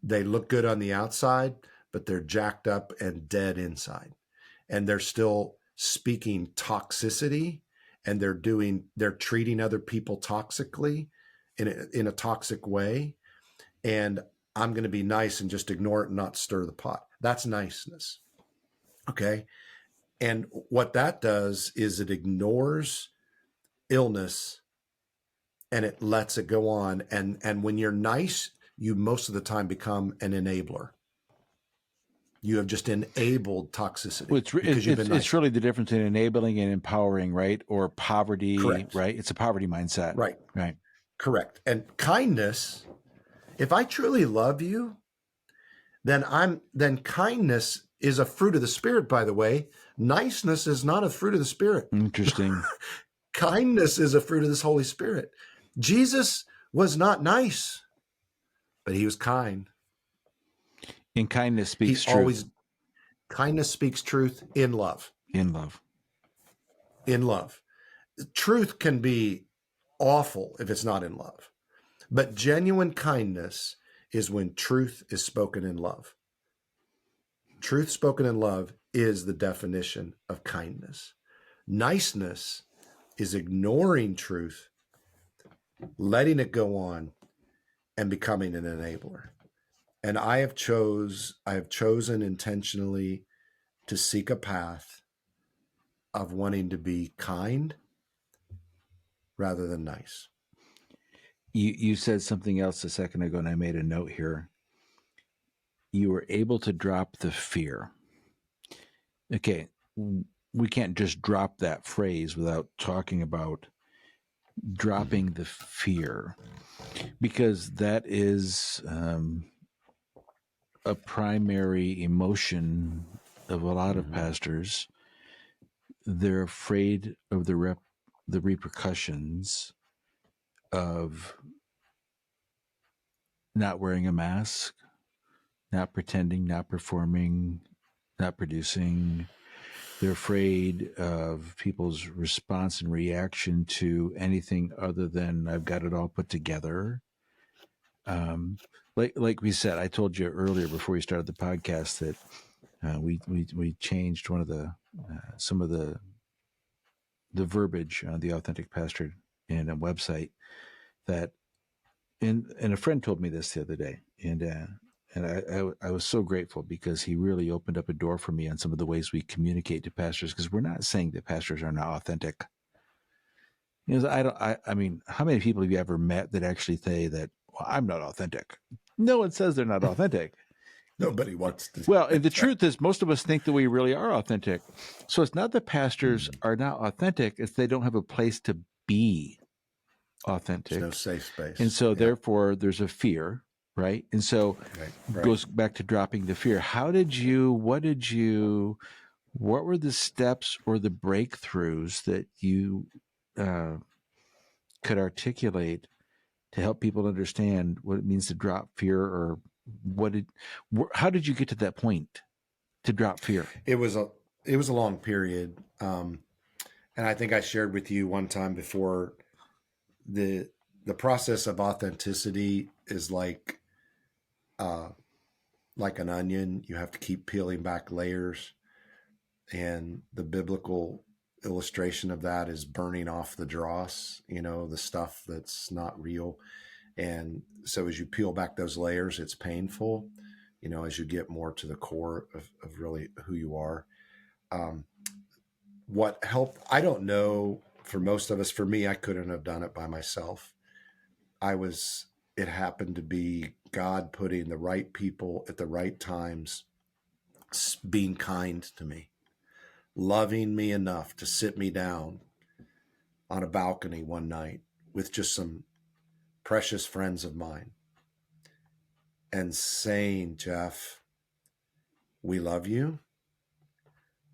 They look good on the outside, but they're jacked up and dead inside. And they're still speaking toxicity, and they're treating other people toxically in a toxic way. And I'm going to be nice and just ignore it and not stir the pot. That's niceness. Okay. And what that does is it ignores illness and it lets it go on. And when you're nice, you most of the time become an enabler. You have just enabled toxicity. Well, it's really the difference in enabling and empowering, right? Or poverty, correct. Right? It's a poverty mindset. Right. Right. Correct. And kindness, if I truly love you, then kindness is a fruit of the Spirit, by the way. Niceness is not a fruit of the Spirit. Interesting. Kindness is a fruit of this Holy Spirit. Jesus was not nice, but he was kind. And kindness speaks truth. Kindness speaks truth in love. In love. In love. Truth can be awful if it's not in love. But genuine kindness is when truth is spoken in love. Truth spoken in love is the definition of kindness. Niceness is ignoring truth, letting it go on, and becoming an enabler. And I have chosen intentionally to seek a path of wanting to be kind rather than nice. You said something else a second ago, and I made a note here. You were able to drop the fear. Okay, we can't just drop that phrase without talking about dropping the fear, because that is a primary emotion of a lot of pastors. They're afraid of the repercussions of not wearing a mask, not pretending, not performing, not producing. They're afraid of people's response and reaction to anything other than I've got it all put together. Like we said, I told you earlier before we started the podcast that we changed one of the some of the verbiage on the Authentic Pastor and a website that, and a friend told me this the other day, and I was so grateful because he really opened up a door for me on some of the ways we communicate to pastors, because we're not saying that pastors are not authentic. I mean, how many people have you ever met that actually say that, well, I'm not authentic? No one says they're not authentic. Nobody wants to. Well, and the truth is most of us think that we really are authentic. So it's not that pastors are not authentic, it's they don't have a place to be authentic. There's no safe space. And so therefore there's a fear, right? And so right. Goes back to dropping the fear. What were the steps or the breakthroughs that you could articulate to help people understand what it means to drop fear, or how did you get to that point to drop fear? It was a long period. And I think I shared with you one time before, the process of authenticity is like an onion. You have to keep peeling back layers. And the biblical illustration of that is burning off the dross, the stuff that's not real. And so as you peel back those layers, it's painful, as you get more to the core of really who you are. What helped, I don't know, for most of us, for me, I couldn't have done it by myself. it happened to be God putting the right people at the right times, being kind to me, loving me enough to sit me down on a balcony one night with just some precious friends of mine and saying, Jeff, we love you.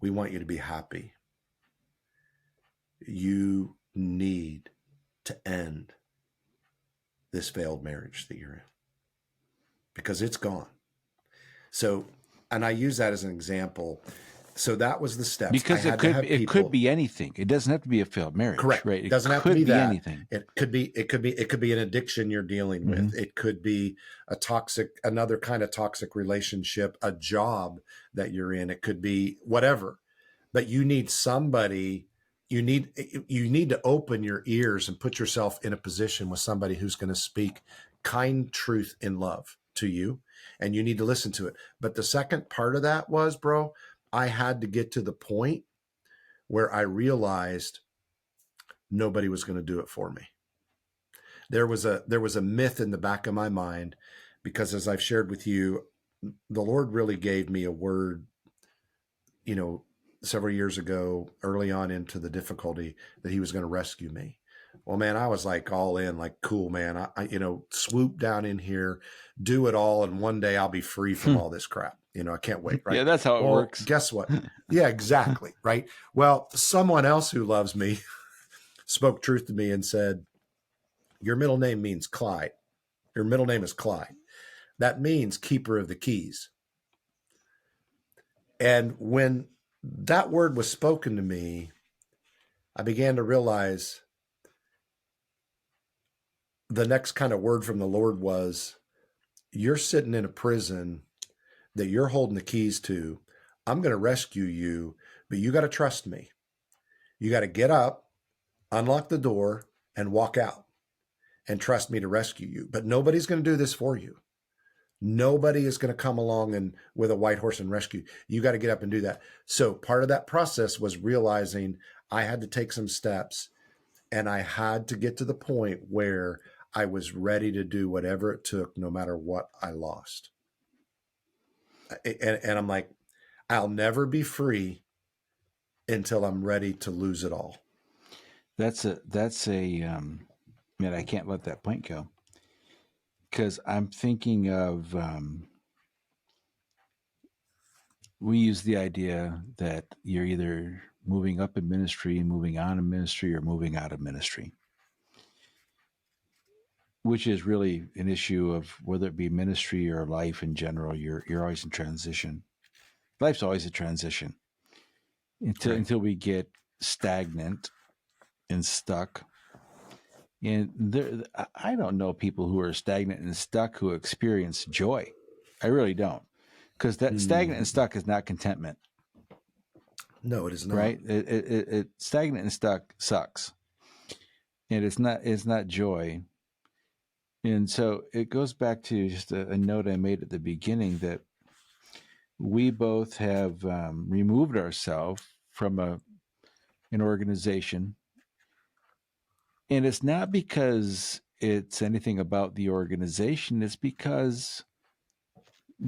We want you to be happy. You need to end this failed marriage that you're in because it's gone. So, and I use that as an example. So that was the steps. Because it could be anything. It doesn't have to be a failed marriage. Correct. Right. It doesn't have to be that. Anything. It could be an addiction you're dealing with. It could be another kind of toxic relationship, a job that you're in. It could be whatever. But you need somebody, you need to open your ears and put yourself in a position with somebody who's going to speak kind truth in love to you, and you need to listen to it. But the second part of that was, bro, I had to get to the point where I realized nobody was going to do it for me. There was a myth in the back of my mind, because as I've shared with you, the Lord really gave me a word, several years ago, early on into the difficulty, that he was going to rescue me. Well, man, I was like all in, like, cool, man. I swoop down in here, do it all, and one day I'll be free from all this crap. I can't wait, right? Yeah, that's how it works. Guess what? Yeah, exactly, right? Well, someone else who loves me spoke truth to me and said, your middle name means Clyde. Your middle name is Clyde. That means keeper of the keys. And when that word was spoken to me, I began to realize the next kind of word from the Lord was, you're sitting in a prison that you're holding the keys to. I'm going to rescue you, but you got to trust me. You got to get up, unlock the door, and walk out and trust me to rescue you. But nobody's going to do this for you. Nobody is going to come along and with a white horse and rescue. You got to get up and do that. So part of that process was realizing I had to take some steps, and I had to get to the point where I was ready to do whatever it took, no matter what I lost. And I'm like, I'll never be free until I'm ready to lose it all. That's a man, I can't let that point go, because I'm thinking of, we use the idea that you're either moving up in ministry, moving on in ministry, or moving out of ministry, which is really an issue of whether it be ministry or life in general. You're always in transition. Life's always a transition until we get stagnant and stuck. And I don't know people who are stagnant and stuck who experience joy. I really don't, because that stagnant and stuck is not contentment. No, it is not. Right? It stagnant and stuck sucks, and it's not joy. And so it goes back to just a note I made at the beginning, that we both have removed ourselves from an organization. And it's not because it's anything about the organization. It's because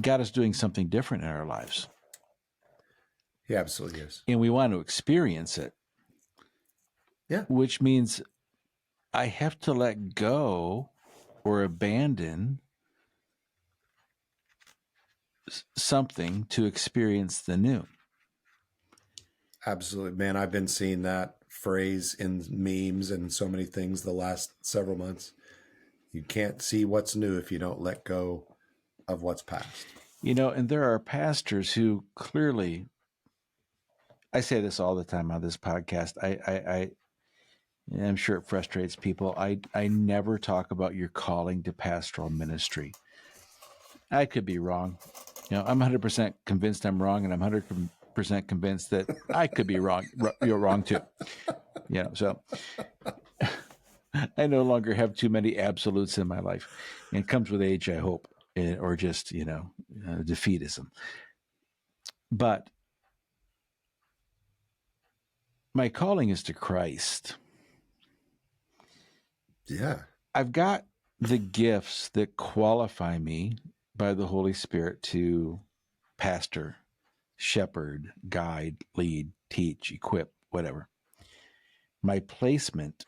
God is doing something different in our lives. He absolutely is. And we want to experience it. Yeah. Which means I have to let go or abandon something to experience the new. Absolutely, man. I've been seeing that phrase in memes and so many things the last several months. You can't see what's new if you don't let go of what's past. And there are pastors who clearly, I say this all the time on this podcast, I'm sure it frustrates people. I never talk about your calling to pastoral ministry. I could be wrong. I'm 100% convinced I'm wrong, and I'm 100% convinced that I could be wrong. You're wrong too. So I no longer have too many absolutes in my life. And it comes with age, I hope, or just, defeatism. But my calling is to Christ. Yeah. I've got the gifts that qualify me by the Holy Spirit to pastor, shepherd, guide, lead, teach, equip, whatever. My placement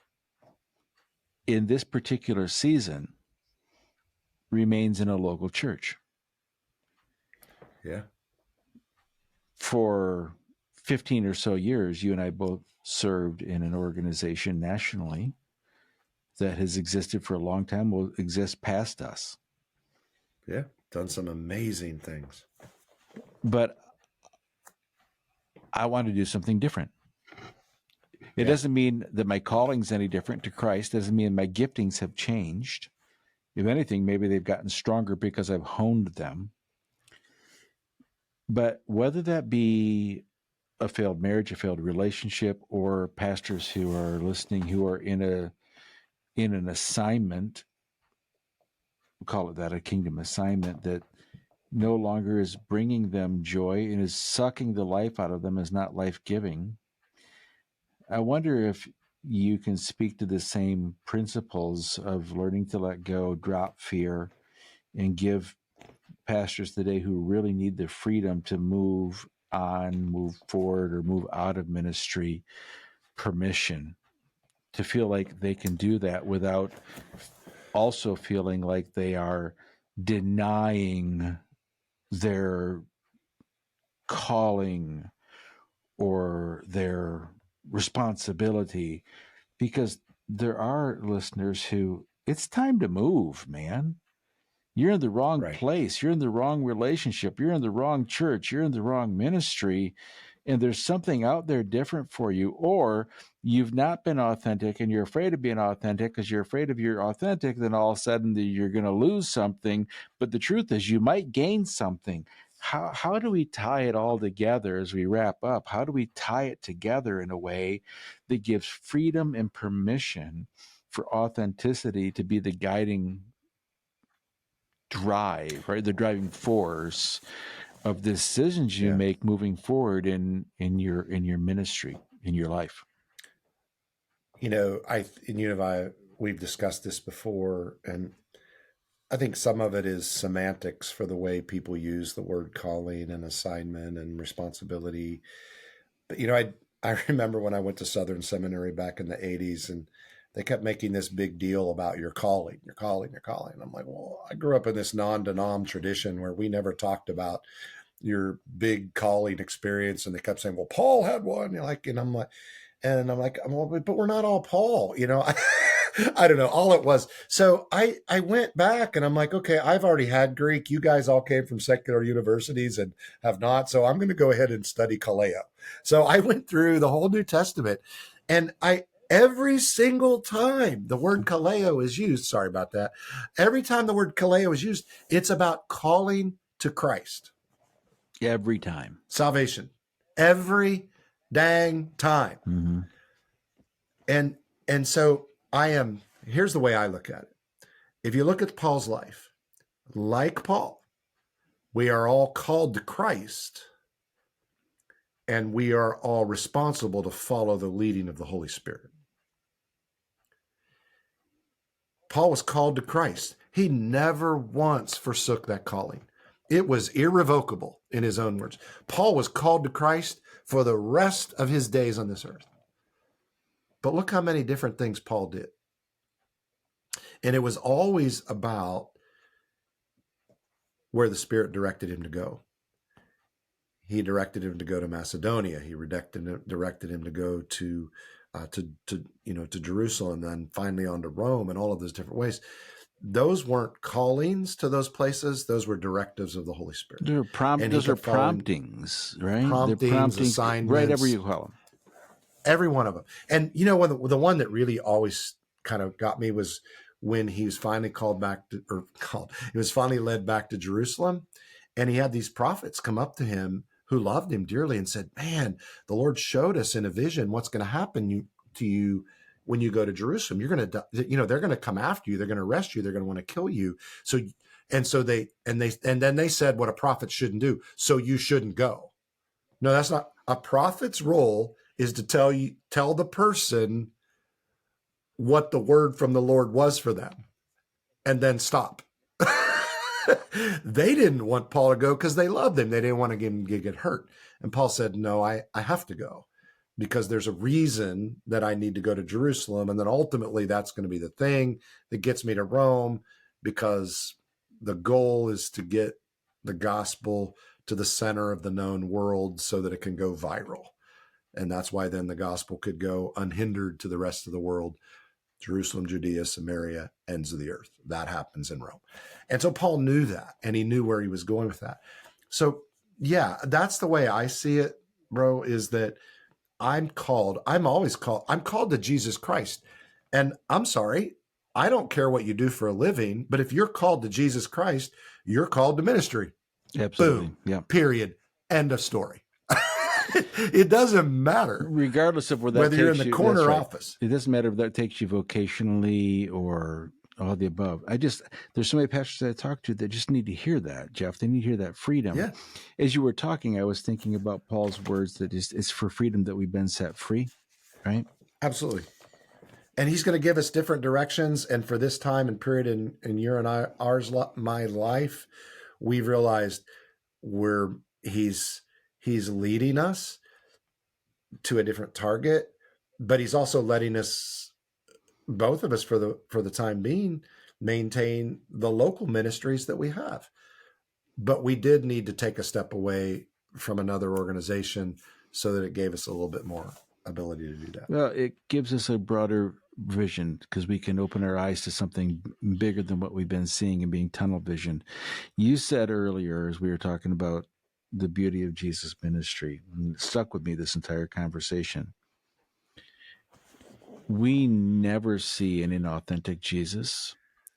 in this particular season remains in a local church. Yeah. For 15 or so years, you and I both served in an organization nationally that has existed for a long time, will exist past us. Yeah. Done some amazing things. But I want to do something different. It Yeah. doesn't mean that my calling's any different to Christ. It doesn't mean my giftings have changed. If anything, maybe they've gotten stronger because I've honed them. But whether that be a failed marriage, a failed relationship, or pastors who are listening who are in an assignment, we'll call it that, a kingdom assignment that no longer is bringing them joy and is sucking the life out of them, is not life-giving. I wonder if you can speak to the same principles of learning to let go, drop fear, and give pastors today who really need the freedom to move on, move forward, or move out of ministry permission to feel like they can do that without also feeling like they are denying their calling or their responsibility, because there are listeners who it's time to move, man. You're in the wrong Right. place. You're in the wrong relationship. You're in the wrong church. You're in the wrong ministry. And there's something out there different for you. Or you've not been authentic and you're afraid of being authentic because you're afraid if you're authentic, then all of a sudden you're going to lose something. But the truth is you might gain something. How do we tie it all together as we wrap up? How do we tie it together in a way that gives freedom and permission for authenticity to be the guiding drive, right? The driving force of the decisions you make moving forward in your ministry, in your life. You know, we've discussed this before, and I think some of it is semantics for the way people use the word calling and assignment and responsibility. But I remember when I went to Southern Seminary back in the 80s, and they kept making this big deal about your calling, your calling, your calling. And I'm like, well, I grew up in this non-denom tradition where we never talked about your big calling experience. And they kept saying, well, Paul had one. And I'm like, well, but we're not all Paul, I don't know. All it was. So I went back and I'm like, okay, I've already had Greek. You guys all came from secular universities and have not. So I'm going to go ahead and study kaleo. So I went through the whole New Testament, and every single time the word kaleo is used, sorry about that. Every time the word kaleo is used, it's about calling to Christ. Every time. Salvation. Every dang time. Mm-hmm. And so here's the way I look at it. If you look at Paul's life, like Paul, we are all called to Christ, and we are all responsible to follow the leading of the Holy Spirit. Paul was called to Christ. He never once forsook that calling. It was irrevocable, in his own words. Paul was called to Christ for the rest of his days on this earth. But look how many different things Paul did. And it was always about where the Spirit directed him to go. He directed him to go to Macedonia. He directed him to go to Jerusalem, and then finally on to Rome, and all of those different ways. Those weren't callings to those places. Those were directives of the Holy Spirit. Those are promptings, right? Promptings, assignments. Right, whatever you call them. Every one of them. And the one that really always kind of got me was when he was finally he was finally led back to Jerusalem, and he had these prophets come up to him who loved him dearly and said, man, the Lord showed us in a vision what's going to happen to you when you go to Jerusalem. You're going to, they're going to come after you. They're going to arrest you. They're going to want to kill you. And then they said what a prophet shouldn't do. So you shouldn't go. No, that's not. A prophet's role is to tell the person what the word from the Lord was for them. and then stop. They didn't want Paul to go because they loved him. They didn't want him to get hurt. And Paul said, no, I have to go because there's a reason that I need to go to Jerusalem. And then ultimately that's going to be the thing that gets me to Rome, because the goal is to get the gospel to the center of the known world so that it can go viral. And that's why then the gospel could go unhindered to the rest of the world. Jerusalem, Judea, Samaria, ends of the earth. That happens in Rome. And so Paul knew that, and he knew where he was going with that. So yeah, that's the way I see it, bro, is that I'm called to Jesus Christ. And I'm sorry, I don't care what you do for a living, but if you're called to Jesus Christ, you're called to ministry. Absolutely. Boom. Yeah. Period. End of story. It doesn't matter. Regardless of where that whether takes you're in the you, corner right. office. It doesn't matter if that takes you vocationally or all the above. There's so many pastors that I talk to that just need to hear that, Jeff. They need to hear that freedom. Yeah. As you were talking, I was thinking about Paul's words that it's for freedom that we've been set free, right? Absolutely. And he's going to give us different directions. And for this time and period in your and my life, we realized he's leading us to a different target, but he's also letting us, both of us for the time being, maintain the local ministries that we have. But we did need to take a step away from another organization so that it gave us a little bit more ability to do that. Well, it gives us a broader vision because we can open our eyes to something bigger than what we've been seeing and being tunnel vision. You said earlier, as we were talking about the beauty of Jesus' ministry, and it stuck with me this entire conversation. We never see an inauthentic Jesus.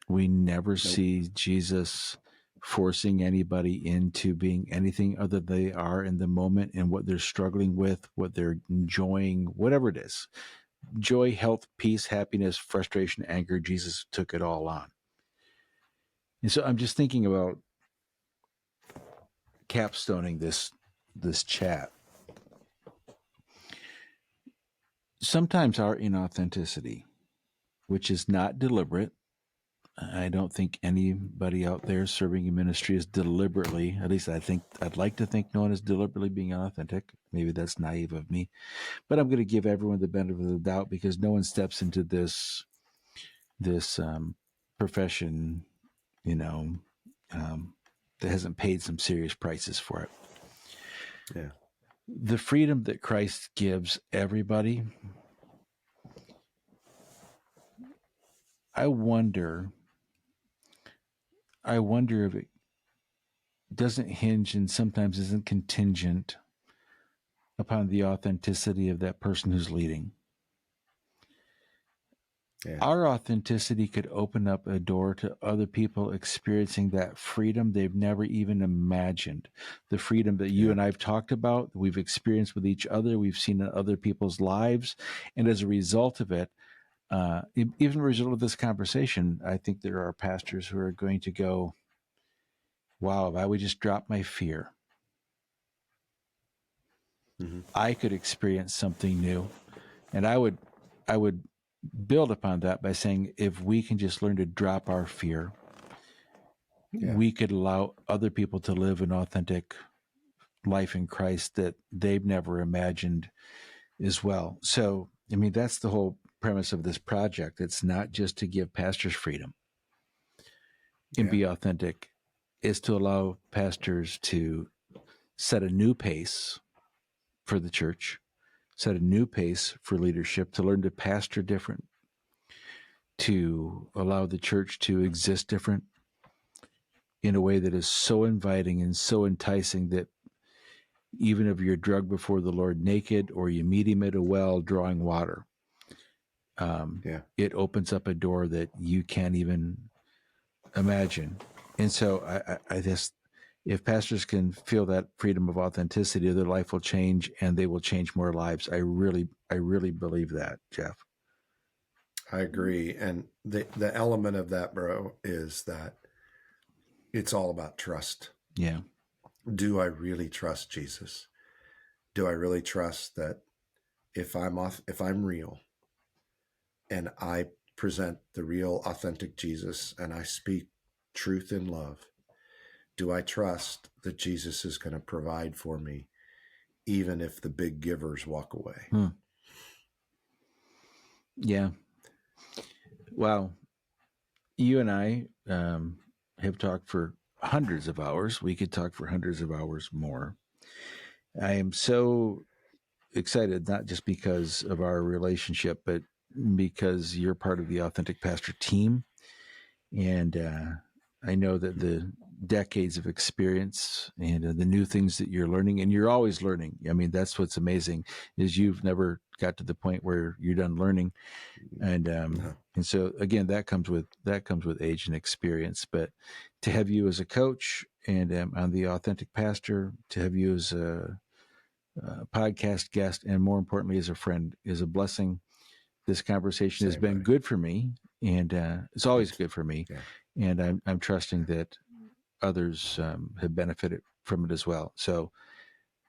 We never see Jesus forcing anybody into being anything other than they are in the moment and what they're struggling with, what they're enjoying, whatever it is. Joy, health, peace, happiness, frustration, anger, Jesus took it all on. And so I'm just thinking about capstoning this chat. Sometimes our inauthenticity, which is not deliberate, I don't think anybody out there serving in ministry is deliberately, at least I'd like to think no one is deliberately being authentic. Maybe that's naive of me, but I'm going to give everyone the benefit of the doubt because no one steps into this profession, that hasn't paid some serious prices for it. Yeah. The freedom that Christ gives everybody, I wonder if it doesn't hinge and sometimes isn't contingent upon the authenticity of that person who's leading. Yeah. Our authenticity could open up a door to other people experiencing that freedom they've never even imagined. The freedom that you and I've talked about, we've experienced with each other, we've seen in other people's lives. And as a result of it, even a result of this conversation, I think there are pastors who are going to go, wow, if I would just drop my fear, I could experience something new. And I would build upon that by saying, if we can just learn to drop our fear, we could allow other people to live an authentic life in Christ that they've never imagined as well. So, I mean, that's the whole premise of this project. It's not just to give pastors freedom and be authentic. It's to allow pastors to set a new pace for the church, set a new pace for leadership, to learn to pastor different, to allow the church to exist different in a way that is so inviting and so enticing that even if you're drugged before the Lord naked or you meet him at a well drawing water, it opens up a door that you can't even imagine. And so I just, if pastors can feel that freedom of authenticity, their life will change and they will change more lives. I really believe that, Jeff. I agree. And the element of that, bro, is that it's all about trust. Yeah. Do I really trust Jesus? Do I really trust that if I'm real and I present the real, authentic Jesus and I speak truth in love, do I trust that Jesus is going to provide for me, even if the big givers walk away? Yeah. Wow. You and I have talked for hundreds of hours. We could talk for hundreds of hours more. I am so excited, not just because of our relationship, but because you're part of the Authentic Pastor team. And I know that the decades of experience and the new things that you're learning, and you're always learning. I mean, that's what's amazing, is you've never got to the point where you're done learning. And so again, that comes with age and experience. But to have you as a coach and on the Authentic Pastor, to have you as a podcast guest, and more importantly as a friend, is a blessing. This conversation has been good for me, and it's always good for me. Yeah. And I'm trusting that others have benefited from it as well. So,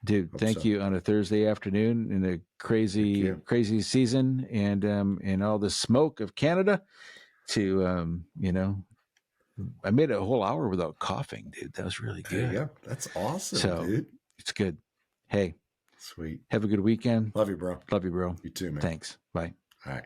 dude, thank you on a Thursday afternoon in a crazy season, and all the smoke of Canada. To I made a whole hour without coughing, dude. That was really good. There you go. That's awesome, so, dude. It's good. Hey, sweet. Have a good weekend. Love you, bro. Love you, bro. You too, man. Thanks. Bye. All right.